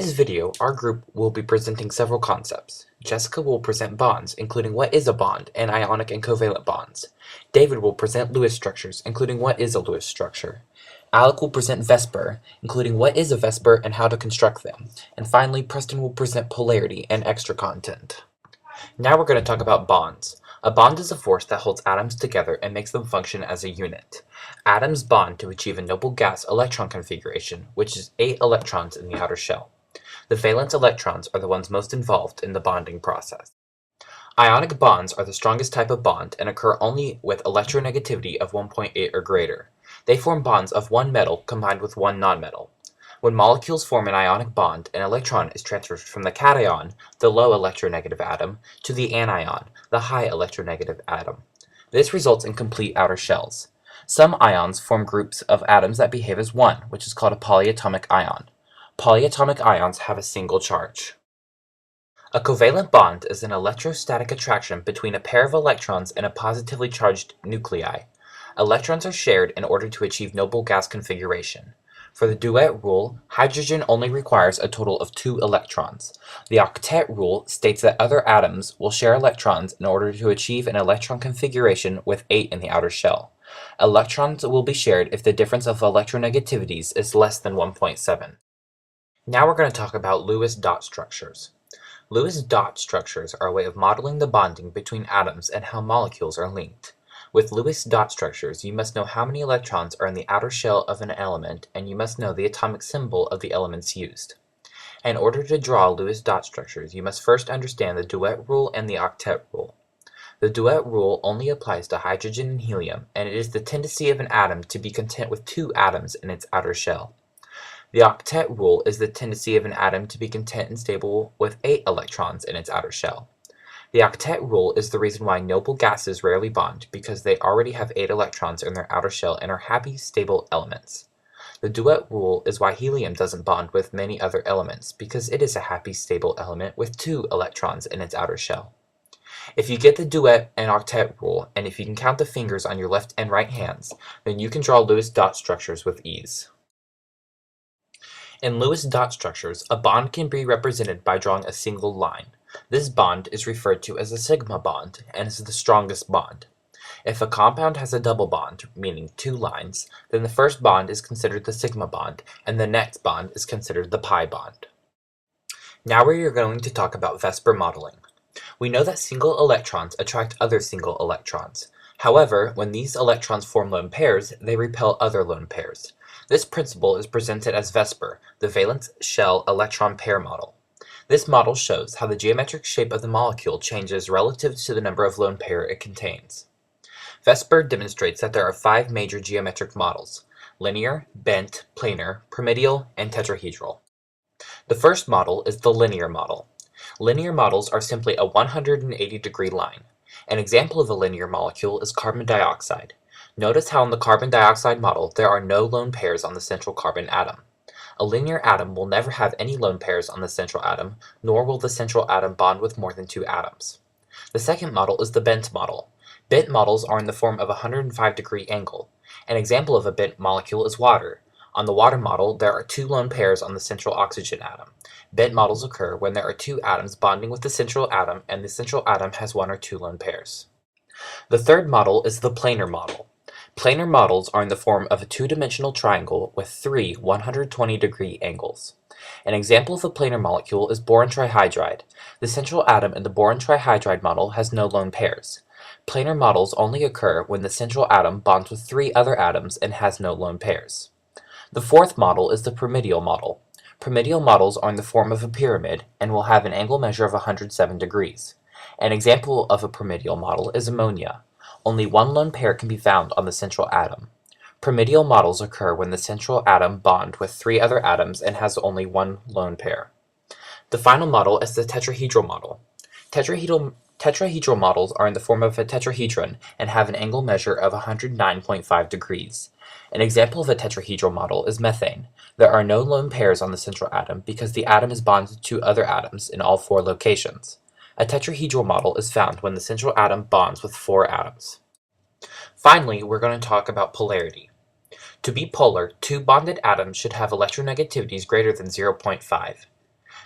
this video, our group will be presenting several concepts. Jessica will present bonds, including what is a bond, and ionic and covalent bonds. David will present Lewis structures, including what is a Lewis structure. Alec will present VSEPR, including what is a VSEPR and how to construct them. And finally, Preston will present polarity and extra content. Now we're going to talk about bonds. A bond is a force that holds atoms together and makes them function as a unit. Atoms bond to achieve a noble gas electron configuration, which is 8 electrons in the outer shell. The valence electrons are the ones most involved in the bonding process. Ionic bonds are the strongest type of bond and occur only with electronegativity of 1.8 or greater. They form bonds of one metal combined with one nonmetal. When molecules form an ionic bond, an electron is transferred from the cation, the low electronegative atom, to the anion, the high electronegative atom. This results in complete outer shells. Some ions form groups of atoms that behave as one, which is called a polyatomic ion. Polyatomic ions have a single charge. A covalent bond is an electrostatic attraction between a pair of electrons and a positively charged nuclei. Electrons are shared in order to achieve noble gas configuration. For the duet rule, hydrogen only requires a total of 2 electrons. The octet rule states that other atoms will share electrons in order to achieve an electron configuration with 8 in the outer shell. Electrons will be shared if the difference of electronegativities is less than 1.7. Now we're going to talk about Lewis dot structures. Lewis dot structures are a way of modeling the bonding between atoms and how molecules are linked. With Lewis dot structures, you must know how many electrons are in the outer shell of an element, and you must know the atomic symbol of the elements used. In order to draw Lewis dot structures, you must first understand the duet rule and the octet rule. The duet rule only applies to hydrogen and helium, and it is the tendency of an atom to be content with 2 atoms in its outer shell. The octet rule is the tendency of an atom to be content and stable with 8 electrons in its outer shell. The octet rule is the reason why noble gases rarely bond, because they already have 8 electrons in their outer shell and are happy, stable elements. The duet rule is why helium doesn't bond with many other elements, because it is a happy, stable element with 2 electrons in its outer shell. If you get the duet and octet rule, and if you can count the fingers on your left and right hands, then you can draw Lewis dot structures with ease. In Lewis dot structures, a bond can be represented by drawing a single line. This bond is referred to as a sigma bond and is the strongest bond. If a compound has a double bond, meaning 2 lines, then the first bond is considered the sigma bond, and the next bond is considered the pi bond. Now we are going to talk about VSEPR modeling. We know that single electrons attract other single electrons. However, when these electrons form lone pairs, they repel other lone pairs. This principle is presented as VSEPR, the valence shell electron pair model. This model shows how the geometric shape of the molecule changes relative to the number of lone pair it contains. VSEPR demonstrates that there are 5 major geometric models: linear, bent, planar, pyramidal, and tetrahedral. The first model is the linear model. Linear models are simply a 180-degree line. An example of a linear molecule is carbon dioxide. Notice how in the carbon dioxide model there are no lone pairs on the central carbon atom. A linear atom will never have any lone pairs on the central atom, nor will the central atom bond with more than 2 atoms. The second model is the bent model. Bent models are in the form of a 105-degree angle. An example of a bent molecule is water. On the water model, there are 2 lone pairs on the central oxygen atom. Bent models occur when there are 2 atoms bonding with the central atom and the central atom has 1 or 2 lone pairs. The third model is the planar model. Planar models are in the form of a 2-dimensional triangle with 3 120-degree angles. An example of a planar molecule is boron trihydride. The central atom in the boron trihydride model has no lone pairs. Planar models only occur when the central atom bonds with 3 other atoms and has no lone pairs. The fourth model is the pyramidal model. Pyramidal models are in the form of a pyramid and will have an angle measure of 107 degrees. An example of a pyramidal model is ammonia. Only 1 lone pair can be found on the central atom. Pyramidal models occur when the central atom bonds with 3 other atoms and has only 1 lone pair. The final model is the tetrahedral model. Tetrahedral models are in the form of a tetrahedron and have an angle measure of 109.5 degrees. An example of a tetrahedral model is methane. There are no lone pairs on the central atom because the atom is bonded to other atoms in all 4 locations. A tetrahedral model is found when the central atom bonds with 4 atoms. Finally, we're going to talk about polarity. To be polar, 2 bonded atoms should have electronegativities greater than 0.5.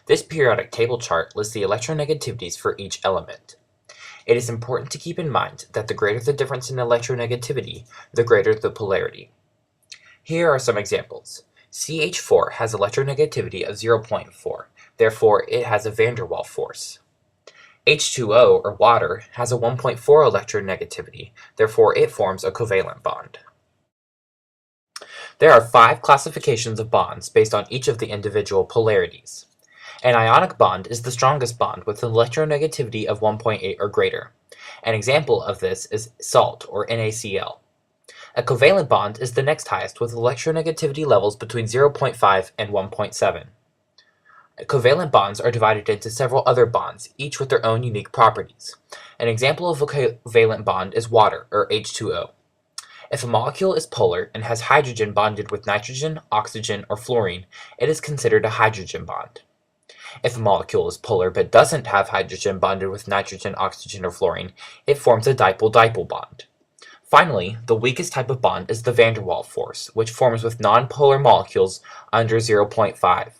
This periodic table chart lists the electronegativities for each element. It is important to keep in mind that the greater the difference in electronegativity, the greater the polarity. Here are some examples. CH4 has electronegativity of 0.4, therefore it has a van der Waals force. H2O, or water, has a 1.4 electronegativity, therefore it forms a covalent bond. There are 5 classifications of bonds based on each of the individual polarities. An ionic bond is the strongest bond with an electronegativity of 1.8 or greater. An example of this is salt, or NaCl. A covalent bond is the next highest with electronegativity levels between 0.5 and 1.7. Covalent bonds are divided into several other bonds, each with their own unique properties. An example of a covalent bond is water, or H2O. If a molecule is polar and has hydrogen bonded with nitrogen, oxygen, or fluorine, it is considered a hydrogen bond. If a molecule is polar but doesn't have hydrogen bonded with nitrogen, oxygen, or fluorine, it forms a dipole-dipole bond. Finally, the weakest type of bond is the van der Waals force, which forms with nonpolar molecules under 0.5.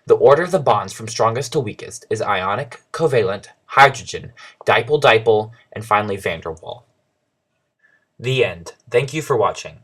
The order of the bonds from strongest to weakest is ionic, covalent, hydrogen, dipole-dipole, and finally van der Waals. The end. Thank you for watching.